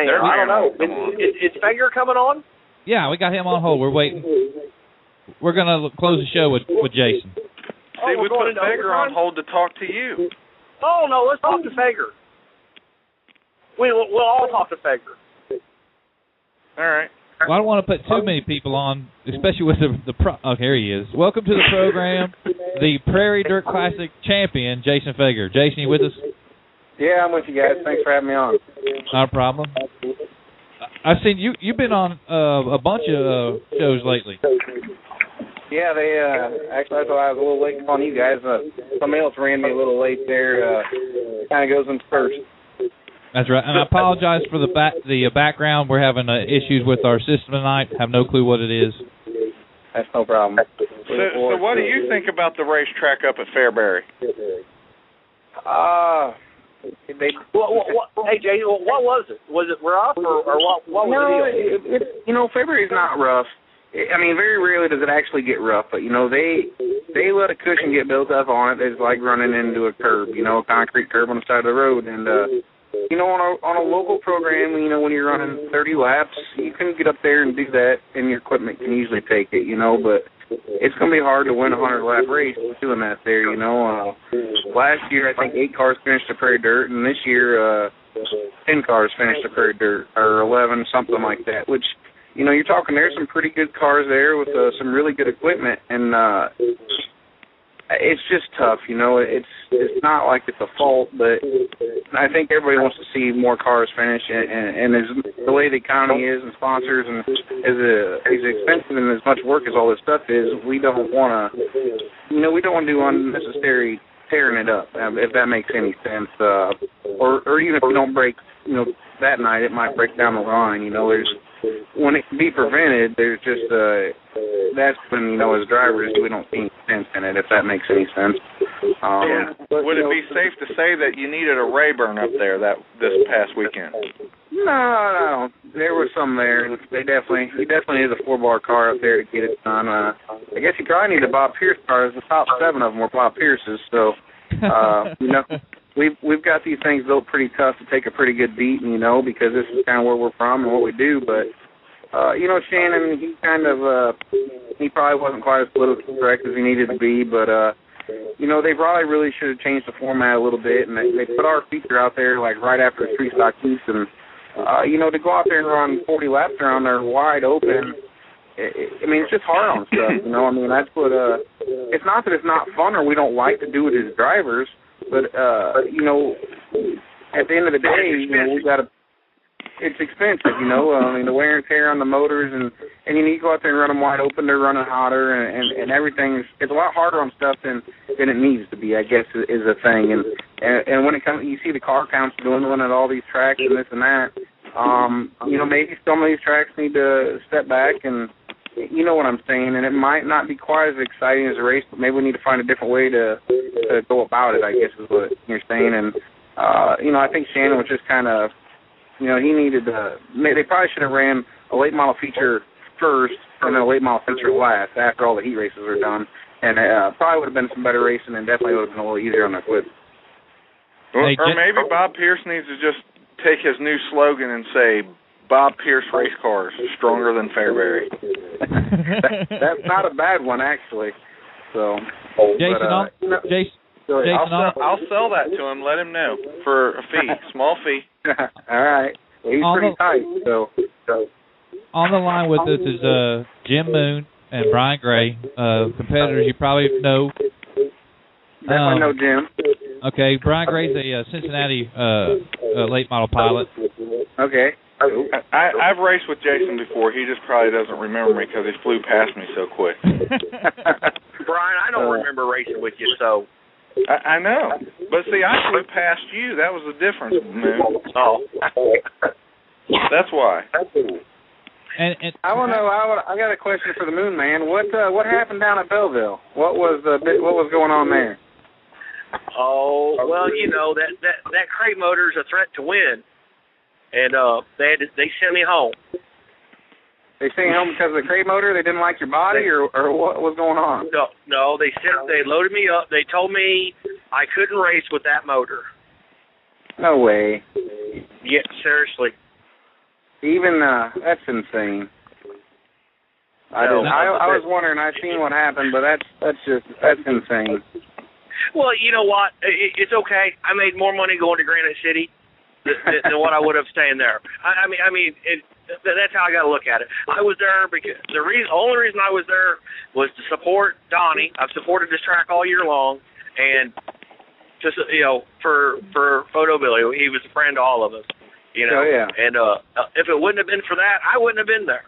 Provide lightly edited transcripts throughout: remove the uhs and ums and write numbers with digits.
I don't know. Is Feger coming on? Yeah, we got him on hold. We're waiting. We're going to close the show with Jason. See, we put Feger on hold to talk to you. Oh, no, let's talk to Feger. We'll all talk to Feger. All right. Well, I don't want to put too many people on, especially with oh, here he is. Welcome to the program, the Prairie Dirt Classic champion, Jason Feger. Jason, you with us? Yeah, I'm with you guys. Thanks for having me on. Not a problem. I've seen you've been on a bunch of shows lately. Yeah, they actually, that's why I was a little late calling you guys. Somebody else ran me a little late there. It kind of goes in first. That's right, and I apologize for the background. We're having issues with our system tonight. Have no clue what it is. That's no problem. So what do you think about the racetrack up at Fairbury? Hey, Jay, what was it? Was it rough or what was it? Fairbury's not rough. I mean, very rarely does it actually get rough, but, they let a cushion get built up on it. It's like running into a curb, a concrete curb on the side of the road. And, on a local program, when you're running 30 laps, you can get up there and do that, and your equipment can usually take it, but it's going to be hard to win a 100-lap race doing that there, Last year, I think 8 cars finished the Prairie Dirt, and this year 10 cars finished the Prairie Dirt, or 11, something like that, which, you're talking there's some pretty good cars there with some really good equipment, and it's just tough, It's not like it's a fault, but I think everybody wants to see more cars finish, and as the way the economy is and sponsors, and as expensive and as much work as all this stuff is, we don't want to, we don't want to do unnecessary tearing it up, if that makes any sense. Or even if we don't break, that night, it might break down the line. When it can be prevented, there's just that's when as drivers we don't see any sense in it, if that makes any sense. But, would it be safe to say that you needed a Rayburn up there this past weekend? No. There was some there. He definitely needed a 4-bar car up there to get it done. I guess he probably needed a Bob Pierce car. The top 7 of them were Bob Pierce's, so We've got these things built pretty tough to take a pretty good beating, because this is kind of where we're from and what we do. But, Shannon, he probably wasn't quite as politically correct as he needed to be. But, they probably really should have changed the format a little bit. And they put our feature out there, like, right after the 3 stock heats. And, to go out there and run 40 laps around there wide open, it's just hard on stuff, that's what, it's not that it's not fun or we don't like to do it as drivers. But, at the end of the day, it's expensive, the wear and tear on the motors, and you go out there and run them wide open, they're running hotter, and everything it's a lot harder on stuff than it needs to be, I guess, is a thing. And when it comes, you see the car counts dwindling at all these tracks and this and that, maybe some of these tracks need to step back and, you know what I'm saying, and it might not be quite as exciting as a race, but maybe we need to find a different way to go about it, I guess is what you're saying. And, I think Shannon was just kind of, he needed to, they probably should have ran a late model feature first and then a late model feature last after all the heat races are done. And probably would have been some better racing and definitely would have been a little easier on the equipment. Or maybe Bob Pierce needs to just take his new slogan and say, Bob Pierce race cars, stronger than Fairbury. That's not a bad one, actually. So, Jason, I'll sell that to him. Let him know for a fee, small fee. All right. Well, he's pretty tight. So on the line with us is Jim Moon and Brian Gray, competitors you probably know. Definitely know Jim. Okay, Brian Gray's a Cincinnati late model pilot. Okay. I've raced with Jason before. He just probably doesn't remember me because he flew past me so quick. Brian, I don't remember racing with you, so. I know. But see, I flew past you. That was the difference, Moon. Oh. That's why. And I want to know. I got a question for the Moon Man. What happened down at Belleville? What was going on there? Oh, well, that crate motor is a threat to win. And they sent me home. They sent you home because of the crate motor? They didn't like your body, or what was going on? No. They loaded me up. They told me I couldn't race with that motor. No way. Yeah, seriously. Even that's insane. I was wondering. I seen what happened, but that's insane. Well, you know what? It's okay. I made more money going to Granite City than what I would have staying there. I mean, that's how I got to look at it. I was there because the only reason I was there was to support Donnie. I've supported this track all year long, and just for Photo Billy, he was a friend to all of us. Oh, yeah. And if it wouldn't have been for that, I wouldn't have been there.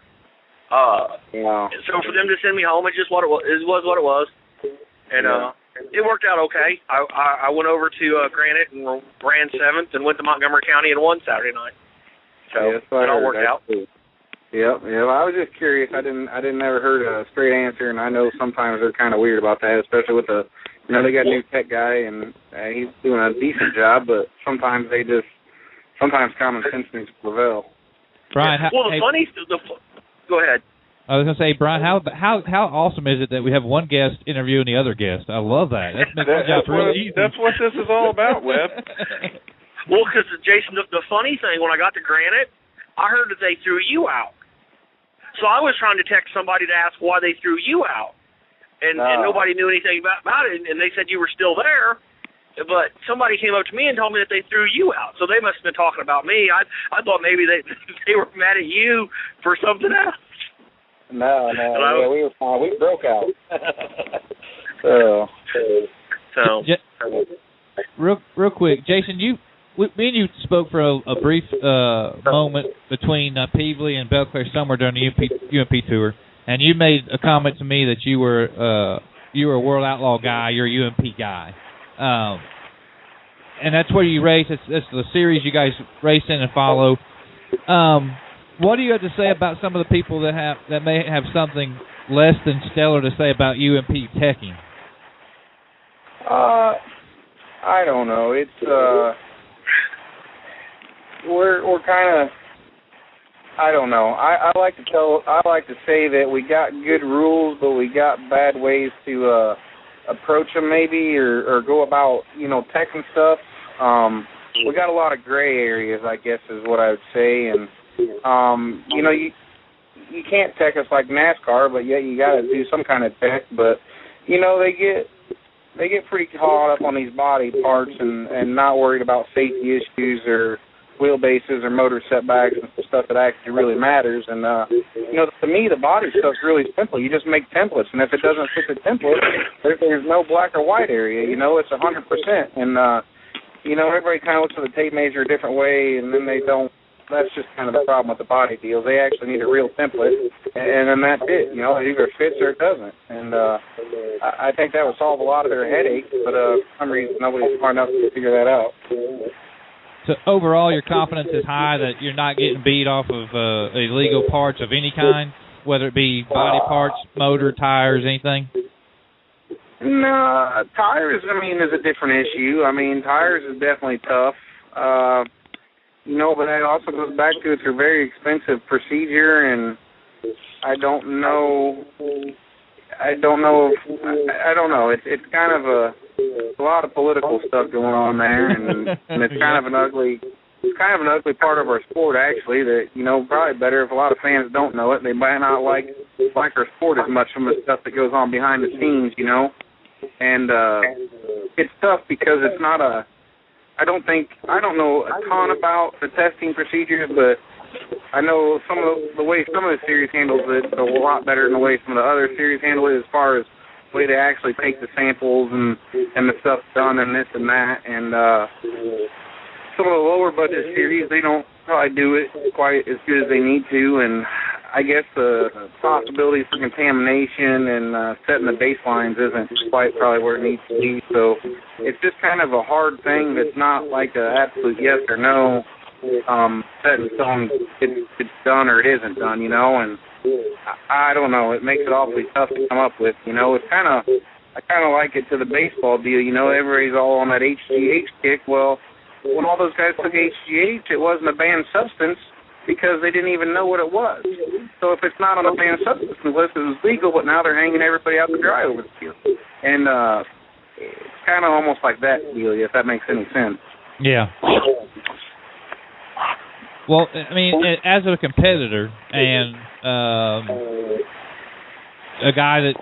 So for them to send me home, it was what it was, and it worked out okay. I went over to Granite and ran 7th, and went to Montgomery County and won Saturday night. So it all worked out. Yep. I was just curious. I didn't ever heard a straight answer, and I know sometimes they're kind of weird about that, especially with the they got a new tech guy, and he's doing a decent job, but sometimes common sense needs to prevail. Brian, go ahead. I was going to say, Brian, how awesome is it that we have one guest interviewing the other guest? I love that. That makes my job really easy. That's what this is all about, Webb. Well, because, Jason, the funny thing, when I got to Granite, I heard that they threw you out. So I was trying to text somebody to ask why they threw you out. And nobody knew anything about it, and they said you were still there. But somebody came up to me and told me that they threw you out. So they must have been talking about me. I thought maybe they were mad at you for something else. No. Yeah, we were fine. We broke out. So. Real quick, Jason, me and you spoke for a brief moment between Peevely and Belclair somewhere during the UMP tour, and you made a comment to me that you were a World Outlaw guy, you're a UMP guy, and that's where you race. It's the series you guys race in and follow. What do you have to say about some of the people that may have something less than stellar to say about UMP teching? I don't know. It's we're kind of, I don't know. I like to say that we got good rules, but we got bad ways to approach them maybe, or go about teching stuff. We got a lot of gray areas, I guess, is what I would say, and you can't tech us like NASCAR, but yet you got to do some kind of tech. But they get pretty caught up on these body parts and not worried about safety issues or wheelbases or motor setbacks and stuff that actually really matters. And to me, the body stuff's really simple. You just make templates, and if it doesn't fit the template, there's no black or white area. It's 100%. And everybody kind of looks at the tape measure a different way, and then they don't. That's just kind of the problem with the body deal. They actually need a real template, and then that's it. It either fits or it doesn't. And I think that would solve a lot of their headaches, but for some reason nobody's smart enough to figure that out. So overall, your confidence is high that you're not getting beat off of illegal parts of any kind, whether it be body parts, motor, tires, anything? No, tires, is a different issue. Tires is definitely tough. But that also goes back to it's a very expensive procedure, and I don't know. It's kind of a lot of political stuff going on there, and it's kind of an ugly part of our sport, actually. That probably better if a lot of fans don't know it. They might not like our sport as much from the stuff that goes on behind the scenes, And it's tough because it's not a. I don't know a ton about the testing procedures, but I know some of the way some of the series handles it a lot better than the way some of the other series handle it, as far as the way they actually take the samples and the stuff done and this and that. And some of the lower budget series, they don't probably do it quite as good as they need to, and I guess the possibilities for contamination and setting the baselines isn't quite probably where it needs to be. So it's just kind of a hard thing that's not like an absolute yes or no set in stone. It's done or it isn't done, and I don't know. It makes it awfully tough to come up with. It's I kind of like it to the baseball deal. Everybody's all on that HGH kick. Well, when all those guys took HGH, it wasn't a banned substance, because they didn't even know what it was. So if it's not on a banned substance list, it was legal, but now they're hanging everybody out to dry over the field. And it's kind of almost like that deal, if that makes any sense. Yeah. Well, I mean, as a competitor and a guy that,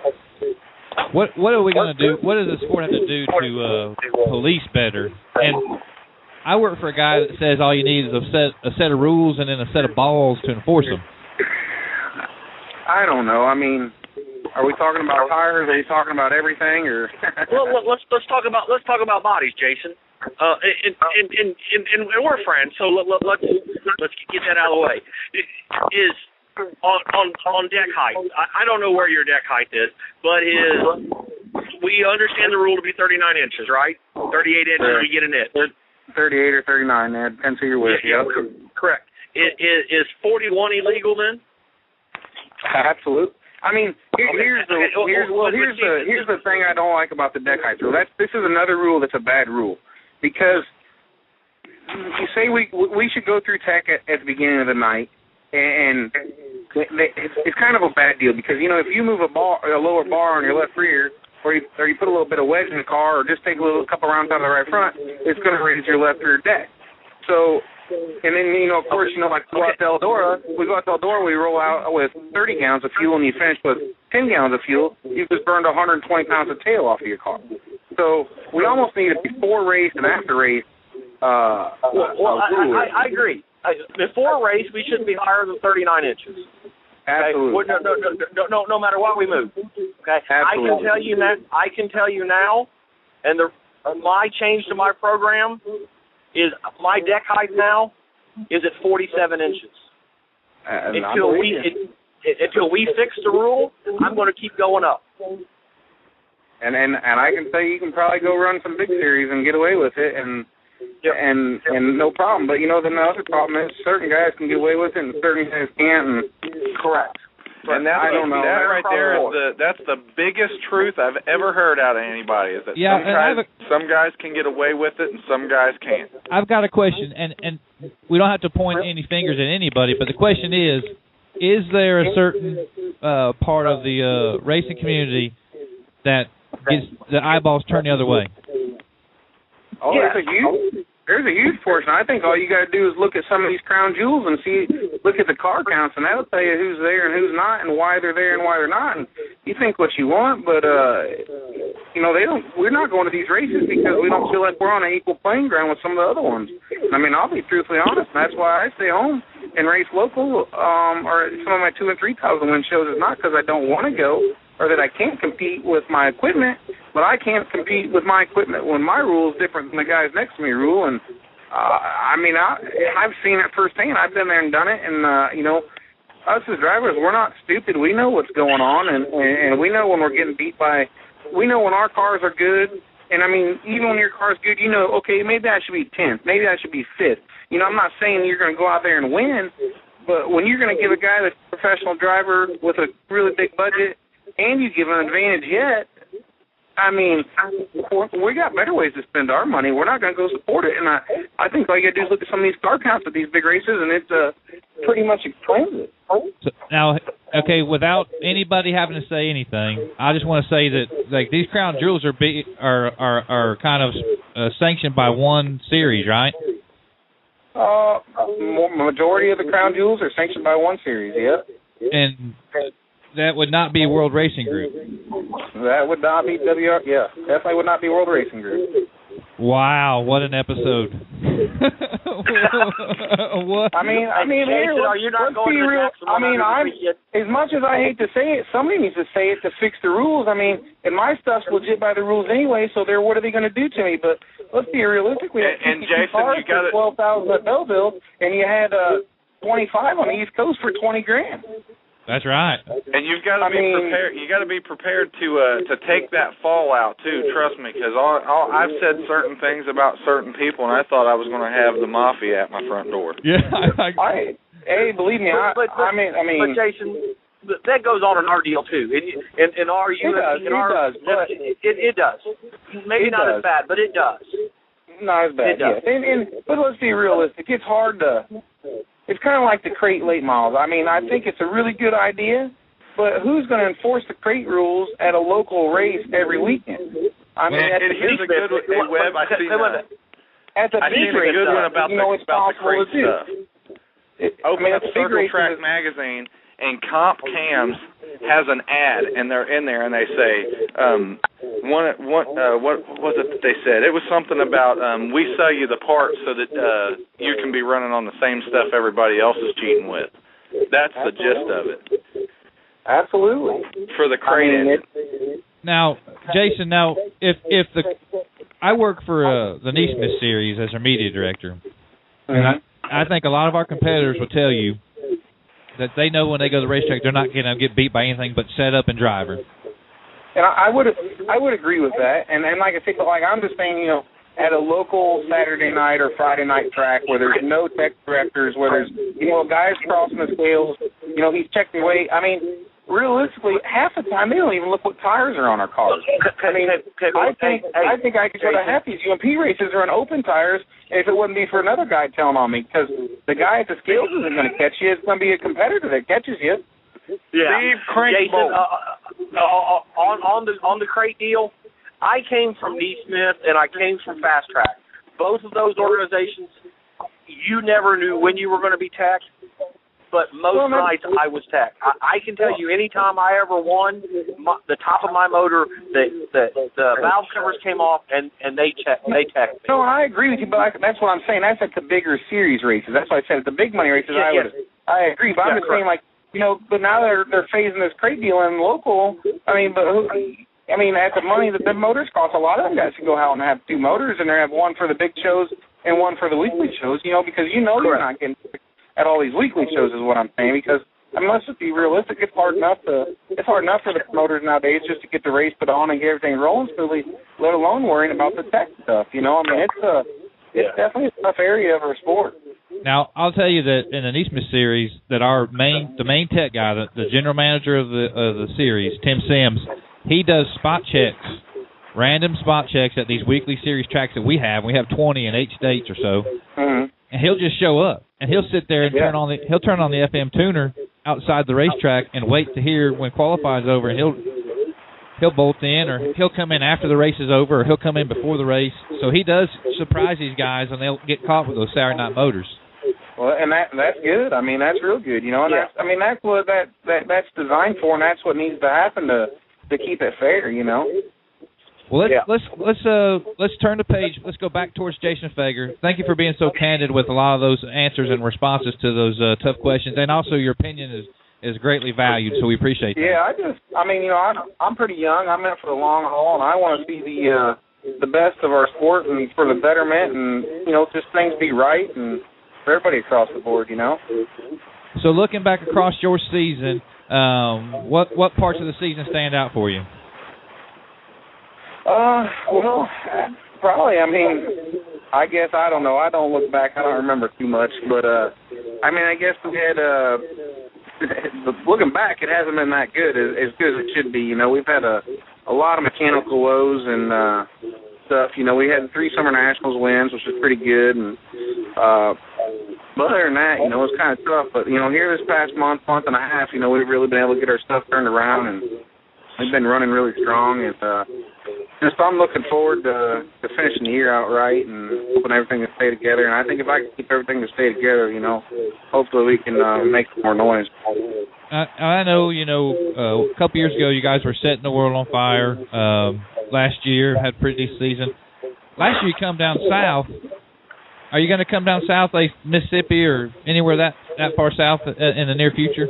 what are we going to do? What does the sport have to do to police better? And I work for a guy that says all you need is a set of rules and then a set of balls to enforce them. I don't know. I mean, are we talking about tires? Are we talking about everything? Or well, let's talk about bodies, Jason. And we're friends, so let's get that out of the way. Is on deck height. I don't know where your deck height is, but we understand the rule to be 39 inches, right? 38 inches we get in it. 38 or 39, man. Depends who you're with. Yeah, correct. Is 41 illegal then? Absolutely. I mean, here's the thing I don't like about the deck height rule. This is another rule that's a bad rule, because you say we should go through tech at the beginning of the night, and it's kind of a bad deal, because if you move a lower bar on your left rear, or you put a little bit of wedge in the car, or just take a couple rounds out of the right front, it's going to raise your left rear deck. So, and then, of course, like we go out to Eldora, we roll out with 30 gallons of fuel, and you finish with 10 gallons of fuel, you've just burned 120 pounds of tail off of your car. So we almost need a before race and after race. I agree. Before a race, we shouldn't be higher than 39 inches. Okay? Absolutely. No matter what we move. Okay. Absolutely. I can tell you now, and my change to my program is my deck height now is at 47 inches. Until we fix the rule, I'm going to keep going up. And I can say you can probably go run some big series and get away with it, and no problem. But the other problem is certain guys can get away with it and certain guys can't. And correct. And that's that right there that's the biggest truth I've ever heard out of anybody, is that some guys can get away with it and some guys can't. I've got a question, and we don't have to point any fingers at anybody, but the question is there a certain part of the racing community that gets the eyeballs turned the other way? Oh, there's a huge portion. I think all you got to do is look at some of these crown jewels and look at the car counts, and that'll tell you who's there and who's not, and why they're there and why they're not. And you think what you want, but we're not going to these races because we don't feel like we're on an equal playing ground with some of the other ones. I mean, I'll be truthfully honest, and that's why I stay home and race local, or some of my 2,000 and 3,000 win shows. Is not because I don't want to go or that I can't compete with my equipment, but I can't compete with my equipment when my rule is different than the guys next to me rule. And I've seen it firsthand. I've been there and done it. And us as drivers, we're not stupid. We know what's going on, and we know when we're getting beat by. We know when our cars are good. And I mean, even when your car's good, okay, maybe I should be 10th, maybe I should be 5th. I'm not saying you're going to go out there and win, but when you're going to give a guy that's a professional driver with a really big budget, and you give an advantage yet, I mean, we got better ways to spend our money. We're not going to go support it. And I think all you got to do is look at some of these car counts at these big races, and it pretty much explains it. So now, okay, without anybody having to say anything, I just want to say that these crown jewels are kind of sanctioned by one series, right? Majority of the crown jewels are sanctioned by one series, yeah. And that would not be World Racing Group. That would not be definitely would not be World Racing Group. Wow, what an episode! What? I mean, here, let's be real. As much as I hate to say it, somebody needs to say it to fix the rules. I mean, and my stuff's legit by the rules anyway. So what are they going to do to me? But let's be realistic. We had 52 cars for $12,000 at Belleville, and you had 25 on the East Coast for $20,000. That's right. And you've got to be prepared. You got to be prepared to take that fallout too. Trust me, because I've said certain things about certain people, and I thought I was going to have the mafia at my front door. Yeah. Hey, believe me, but Jason, that goes on in our deal too. In our it does. Maybe not as bad, but it does. Not as bad. It does. Yeah. But let's be realistic. It's hard to. It's kind of like the crate late models. I mean, I think it's a really good idea, but who's going to enforce the crate rules at a local race every weekend? I mean, here's a good one. Webb, I seen a good one about the crate stuff. open up Circle Track magazine, and Comp Cams has an ad, and they're in there, and they say, what was it that they said? It was something about we sell you the parts so that you can be running on the same stuff everybody else is cheating with. That's the gist of it. Absolutely. For the crate engine. Now, Jason, if I work for the Neesmith series as our media director, and I think a lot of our competitors will tell you that they know when they go to the racetrack they're not going to get beat by anything but setup and driver. And I would agree with that. And like I said, like I'm just saying, at a local Saturday night or Friday night track where there's no tech directors, where there's guys crossing the scales, he's checking weight. I mean, realistically, half the time they don't even look what tires are on our cars. I mean, I think I could go to half these UMP races are on open tires if it wouldn't be for another guy telling on me, because the guy at the scales isn't going to catch you. It's going to be a competitor that catches you. Yeah, Jason, on the crate deal, I came from Neesmith and I came from Fast Track. Both of those organizations, you never knew when you were going to be tech. But most nights I was tech. I can tell you, anytime I ever won, the top of my motor, the valve covers came off, and they tech me. No, I agree with you, but that's what I'm saying. That's at the bigger series races. That's why I said at the big money races. I agree, but I'm just saying, like, but now they're phasing this crate deal in local. I mean, at the money that the motors cost, a lot of them guys can go out and have two motors, and they have one for the big shows and one for the weekly shows. Because you're not getting at all these weekly shows is what I'm saying, because let's just be realistic, it's hard enough for the promoters nowadays just to get the race put on and get everything rolling smoothly, let alone worrying about the tech stuff. It's definitely a tough area of our sport. Now, I'll tell you that in the Neesmith series, that the main tech guy, the general manager of the series, Tim Sims, he does spot checks, random spot checks at these weekly series tracks that we have. We have 20 in 8 states or so. Mm-hmm. And he'll just show up, and he'll sit there and turn on the FM tuner outside the racetrack and wait to hear when qualifying's over, and he'll bolt in, or he'll come in after the race is over, or he'll come in before the race. So he does surprise these guys, and they'll get caught with those Saturday night motors. Well, and that's good. I mean, that's real good. And that's what that's designed for, and that's what needs to happen to keep it fair. Well, let's turn the page. Let's go back towards Jason Fager. Thank you for being so candid with a lot of those answers and responses to those tough questions, and also your opinion is greatly valued. So we appreciate that. Yeah, I'm pretty young. I'm in for the long haul, and I want to see the best of our sport and for the betterment, and just things be right and for everybody across the board. So looking back across your season, what parts of the season stand out for you? Well, probably, I guess, I don't know. I don't look back. I don't remember too much. But, I guess we had, looking back, it hasn't been that good, as good as it should be. We've had a lot of mechanical woes and stuff. We had 3 Summer Nationals wins, which was pretty good. And but other than that, it was kind of tough. But, here this past month and a half, we've really been able to get our stuff turned around, and we've been running really strong. And I'm looking forward to finishing the year out right and hoping everything will stay together. And I think if I can keep everything to stay together, hopefully we can make some more noise. I know, a couple years ago you guys were setting the world on fire. Last year had a pretty decent season. Last year you come down south. Are you going to come down south, like Mississippi or anywhere that far south in the near future?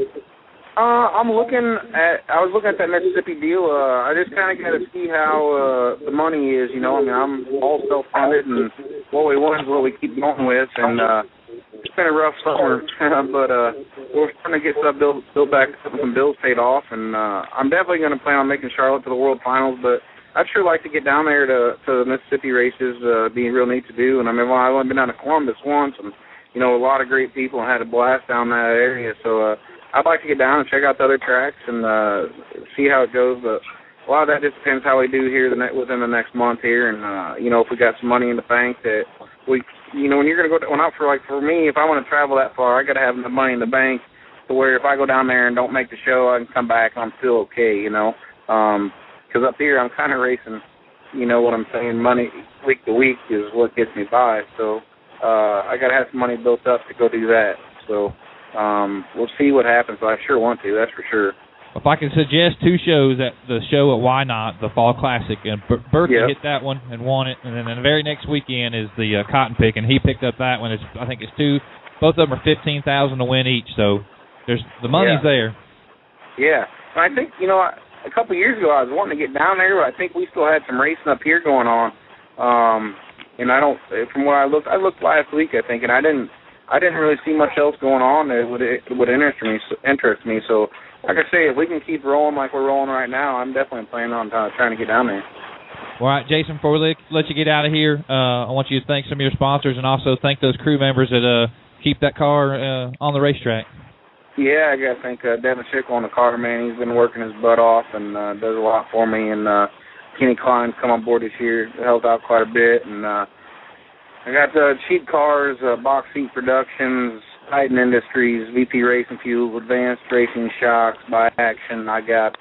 I was looking at that Mississippi deal. I just kind of got to see how the money is, I'm all self-funded, and what we want is what we keep going with, and it's been a rough summer, but we're trying to get stuff built back up and some bills paid off, and I'm definitely going to plan on making Charlotte to the World Finals, but I'd sure like to get down there to the Mississippi races. Be real neat to do, and I've only been down to Columbus once, and, a lot of great people, and had a blast down that area, so I'd like to get down and check out the other tracks and see how it goes. But a lot of that just depends how we do here within the next month here. And, if we got some money in the bank that we, when you're going to go out for me, if I want to travel that far, I got to have enough money in the bank to where if I go down there and don't make the show, I can come back and I'm still okay, Because up here I'm kind of racing, what I'm saying, money week to week is what gets me by. So I got to have some money built up to go do that. So we'll see what happens, but I sure want to, that's for sure. If I can suggest 2 shows, at the show at Why Not, the Fall Classic, and Berkey hit that one and won it, and then the very next weekend is the Cotton Pick, and he picked up that one. I think it's 2. Both of them are $15,000 to win each, so the money's there. Yeah, and I think a couple of years ago I was wanting to get down there, but I think we still had some racing up here going on. And from what I looked last week, I think, and I didn't really see much else going on that would interest me. So, like I say, if we can keep rolling like we're rolling right now, I'm definitely planning on trying to get down there. All right, Jason, before we let you get out of here, I want you to thank some of your sponsors and also thank those crew members that keep that car on the racetrack. Yeah, I got to thank Devin Schickle on the car, man. He's been working his butt off and does a lot for me. And Kenny Klein's come on board this year, helped out quite a bit. And I got Cheap Cars, Box Seat Productions, Titan Industries, VP Racing Fuel, Advanced Racing Shocks, By Action. I got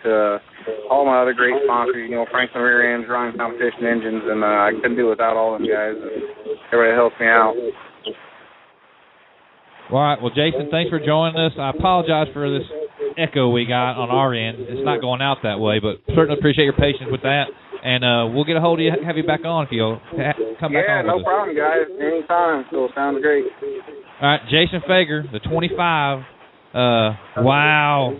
all my other great sponsors, Franklin Rear Ends, Ryan Competition Engines, and I couldn't do it without all them guys. Everybody helps me out. All right. Well, Jason, thanks for joining us. I apologize for this echo we got on our end. It's not going out that way, but certainly appreciate your patience with that. And we'll get a hold of you, have you back on if you'll come back on. Yeah, no problem, guys. Anytime. So sounds great. All right, Jason Fager, the 25. Wow.